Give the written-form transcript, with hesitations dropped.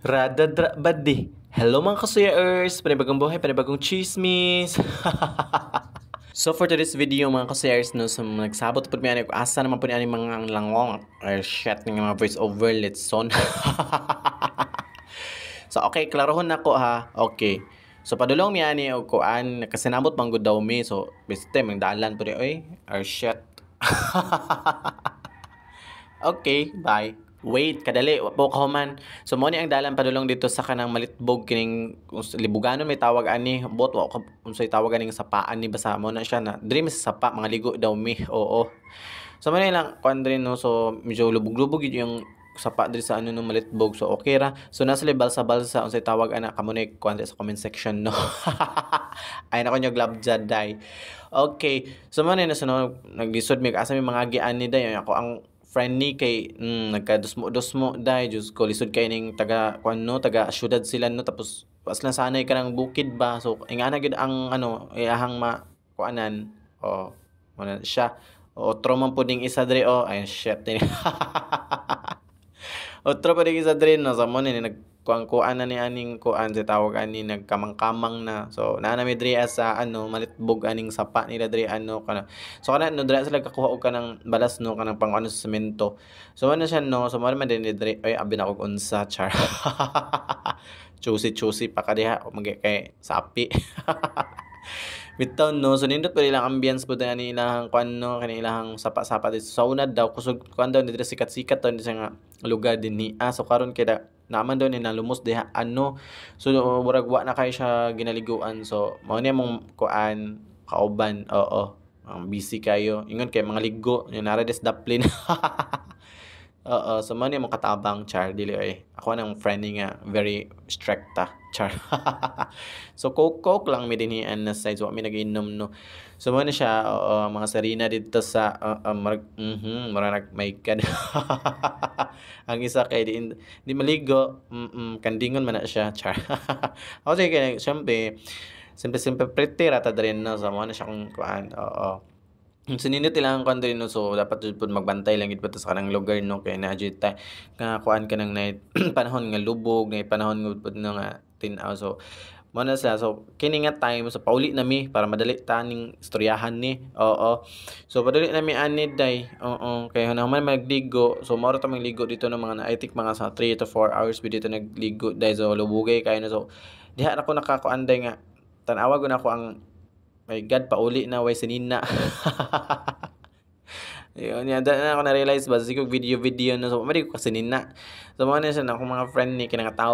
Radadra badi. Hello mga kasuyers! Panibagong buhay, panibagong chismis! So for today's video mga kasuyers, no, so nagsabot po niya ko asa naman po niya mga ang langong or shit ng mga voice over let's son. So okay, klarohon nako ha. Okay. So padulong mi ani og kuan nakasinabot man gud daw mi. So beste mang dalan po di oy or shit. Okay, bye. Wait, kadali, po ka man. So mo ni ang dalan padulong dito sa kanang Malitbog kining libuganon may tawag ani bot wa ko unsay tawag aning sapaan ni basa mo na siya na dream sa sapa mga ligo daw mi. Oo. So man lang kuan din no, so medyo lubog-lubog yun yung sapa diri sa ano no Malitbog. So okay ra. So nasa level sa balsa unsay tawag ana kamo ni kuan sa comment section no. Ay nako nyo glove jaday. Okay. So man na sunod naglisod mi asa mi mga gian ni day ako ang friend ni kay nagkadusmo-dusmo dai jus ko lisod kay ning taga kuan no taga syudad sila no tapos pas lang sanay ka ng bukid ba so ingana gid ang ano iyahang ma kuanan o mo siya otro man puding isa dre o ay shit otro pa rin isa dre no sa mo ni nagkuan na ni aning kuan sa tawag ani nagkamang-kamang na so naa mi dre sa ano Malitbog aning sapa nila dre ano kana so kana no dre sila kakuha og kanang balas no kanang pang ano sa semento so ano siya no so mo man din dre ay abi na og unsa char chusi pa kadiha mag kay sapi. Bitaw no, so nindot pa nilang ambience po na nilang kuan no, kanilang sapa-sapa dito. Sa una daw, kusog kuan daw dito sikat-sikat daw sa nga lugar din ni. So karon kaya naman daw ni lumos diha ano. So murag wa na kay siya ginaliguan. So mao ni mong kuan kauban. Oo. Busy kayo. Ingon kay mga ligo, yung nara des daplin. Oo, so man yung katabang char dili ay. Ako nang friend ni nga very strict ta char. So coke lang mi dinhian na size wa mi nagiinom no. So mo na siya mga sarina dito sa marag may kad. Ang isa kay di maligo, kandingon man na siya char. Ako sige kay simple pretty rata din no so mo na siya kung kuan. Oo. Sininit ilang kuan din no so dapat jud pud magbantay lang gid sa kanang lugar no kay na jud ta nga kuan kanang night panahon nga lubog na panahon nga pud no nga tin-aw so mo na sa so kini nga time so pauli na mi para madali taning istoryahan ni oo so padali na mi ani day oo kay hunaman magligo so mao ra ta magligo dito no mga I think mga sa 3 to 4 hours bi dito nagligo day so lubugay kay no so diha na ko nakakuan day nga tan-awa gud ako ang my God, pauli na way sinina. Yun, yan. Na ako na-realize ba? Sige, video na. So, mali ko kasi nina. So, mga na siya na akong mga friend ni kinangatawa.